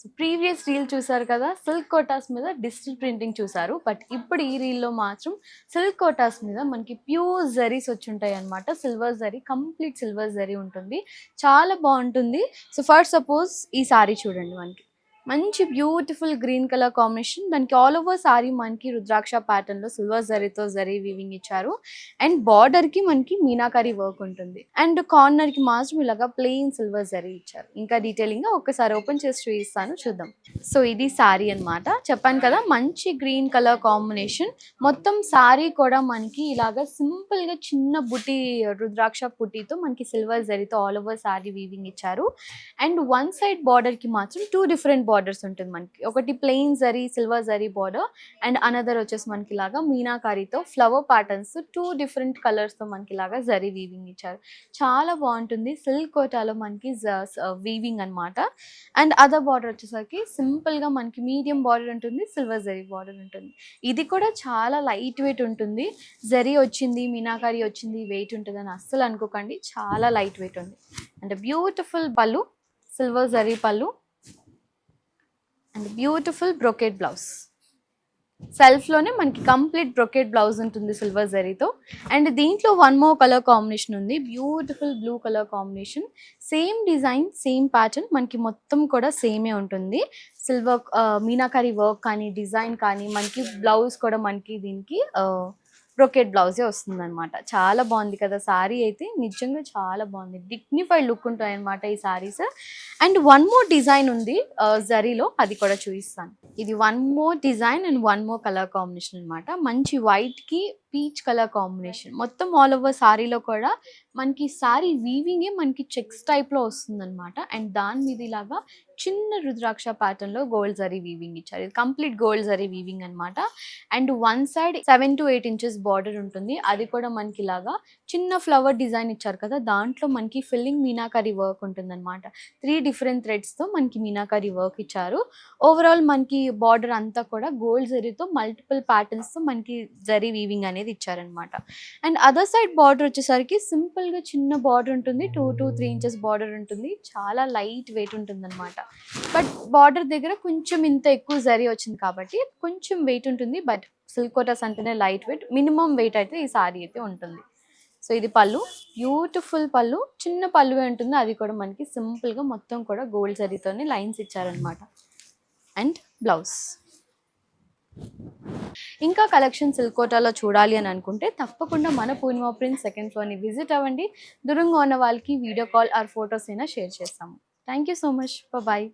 So previous reel చూసారు కదా, silk Kotas మీద డిజిటల్ ప్రింటింగ్ చూసారు. బట్ ఇప్పుడు ఈ రీల్లో మాత్రం సిల్క్ కోటాస్ మీద మనకి ప్యూర్ జరీస్ వచ్చి ఉంటాయి అనమాట. Silver zari, complete silver zari ఉంటుంది, చాలా బాగుంటుంది. సో ఫర్ సపోజ్ ఈ సారీ చూడండి, మనకి మంచి బ్యూటిఫుల్ గ్రీన్ కలర్ కాంబినేషన్. దానికి ఆల్ ఓవర్ సారీ మనకి రుద్రాక్ష ప్యాటర్న్ లో సిల్వర్ జరీతో జరీ వీవింగ్ ఇచ్చారు. అండ్ బార్డర్ కి మనకి మీనాకారి వర్క్ ఉంటుంది. అండ్ కార్నర్ కి మాత్రం ఇలాగా ప్లెయిన్ సిల్వర్ జరీ ఇచ్చారు. ఇంకా డీటెయిలింగ్ గా ఒక్కసారి ఓపెన్ చేసి చూపిస్తాను, చూద్దాం. సో ఇది సారీ అన్నమాట. చెప్పాను కదా, మంచి గ్రీన్ కలర్ కాంబినేషన్. మొత్తం సారీ కూడా మనకి ఇలాగా సింపుల్ గా చిన్న బుటీ, రుద్రాక్ష పుట్టితో మనకి సిల్వర్ జరీతో ఆల్ ఓవర్ సారీ వీవింగ్ ఇచ్చారు. అండ్ వన్ సైడ్ బార్డర్ కి మాత్రం టూ డిఫరెంట్ బార్డర్స్ ఉంటుంది మనకి. ఒకటి plain zari, silver zari border, and another వచ్చేసి మనకి ఇలాగా మీనాకారితో flower patterns two different colours తో మనకి ఇలాగా జరీ వీవింగ్ ఇచ్చారు. చాలా బాగుంటుంది. సిల్క్ కోటాలో మనకి వీవింగ్ అన్నమాట. అండ్ అదర్ బార్డర్ వచ్చేసరికి సింపుల్ గా మనకి మీడియం బార్డర్ ఉంటుంది, సిల్వర్ జరీ బార్డర్ ఉంటుంది. ఇది కూడా చాలా లైట్ వెయిట్ ఉంటుంది. జరీ వచ్చింది, మీనాకారి వచ్చింది, వెయిట్ ఉంటుంది అని అస్సలు అనుకోకండి, చాలా లైట్ వెయిట్ ఉంది. అండ్ బ్యూటిఫుల్ పళ్ళు, సిల్వర్ జరీ పళ్ళు, and beautiful brocade blouse. Self లోనే మనకి కంప్లీట్ బ్రొకెట్ బ్లౌజ్ ఉంటుంది సిల్వర్ జరీతో. అండ్ దీంట్లో వన్ మోర్ కలర్ కాంబినేషన్ ఉంది, beautiful blue colour combination. Same design, same pattern, మనకి మొత్తం కూడా సేమే ఉంటుంది. సిల్వర్ మీనాకారి వర్క్ కానీ, డిజైన్ కానీ, మనకి బ్లౌజ్ కూడా మనకి దీనికి బ్రొకెట్ బ్లౌజే వస్తుంది అనమాట. చాలా బాగుంది కదా సారీ అయితే, నిజంగా చాలా బాగుంది. డిగ్నిఫైడ్ లుక్ ఉంటాయి అనమాట ఈ saris. And one more design ఉంది జరీలో, అది కూడా చూపిస్తాను. ఇది one more design and one more colour combination అనమాట. మంచి వైట్ కి పీచ్ కలర్ కాంబినేషన్. మొత్తం ఆల్ ఓవర్ సారీలో కూడా మనకి సారీ వీవింగే మనకి చెక్స్ టైప్ లో వస్తుంది అనమాట. అండ్ దాని మీద ఇలాగా చిన్న రుద్రాక్ష ప్యాటర్న్ లో గోల్డ్ జరీ వీవింగ్ ఇచ్చారు. ఇది కంప్లీట్ గోల్డ్ జరీ వీవింగ్ అనమాట. And one side 7 to 8 inches border ఉంటుంది. అది కూడా మనకి ఇలాగా చిన్న ఫ్లవర్ డిజైన్ ఇచ్చారు కదా, దాంట్లో మనకి ఫిల్లింగ్ మీనాకారి వర్క్ ఉంటుంది అనమాట. 3 different థ్రెడ్స్ తో మనకి మీనాకారి వర్క్ ఇచ్చారు. ఓవరాల్ మనకి బార్డర్ అంతా కూడా గోల్డ్ జరీతో మల్టిపుల్ ప్యాటర్న్స్ తో మనకి జరీ వీవింగ్ అనేది ఇచ్చారనమాట. అండ్ అదర్ సైడ్ బార్డర్ వచ్చేసరికి సింపుల్ గా చిన్న బార్డర్ ఉంటుంది, 2 to 3 inches బార్డర్ ఉంటుంది. చాలా లైట్ వెయిట్ ఉంటుంది అనమాట. బట్ బార్డర్ దగ్గర కొంచెం ఇంత ఎక్కువ జరీ వచ్చింది కాబట్టి కొంచెం వెయిట్ ఉంటుంది. బట్ సిల్క్ కోటాస్ అంటేనే లైట్ వెయిట్, మినిమం వెయిట్ అయితే ఈ సారీ అయితే ఉంటుంది. సో ఇది పళ్ళు, బ్యూటిఫుల్ పళ్ళు, చిన్న పళ్ళువే ఉంటుంది. అది కూడా మనకి సింపుల్ గా మొత్తం కూడా గోల్డ్ జరీతోనే లైన్స్ ఇచ్చారనమాట. And blouse. ఇంకా కలెక్షన్ సిల్క్ కోటాలో చూడాలి అని అనుకుంటే తప్పకుండా మన పూర్ణిమ ప్రింట్ సెకండ్ ఫ్లోర్ని విజిట్ అవ్వండి. దూరంగా ఉన్న వాళ్ళకి వీడియో కాల్ ఆర్ ఫొటోస్ అయినా షేర్ చేస్తాము. Thank you so much. Bye.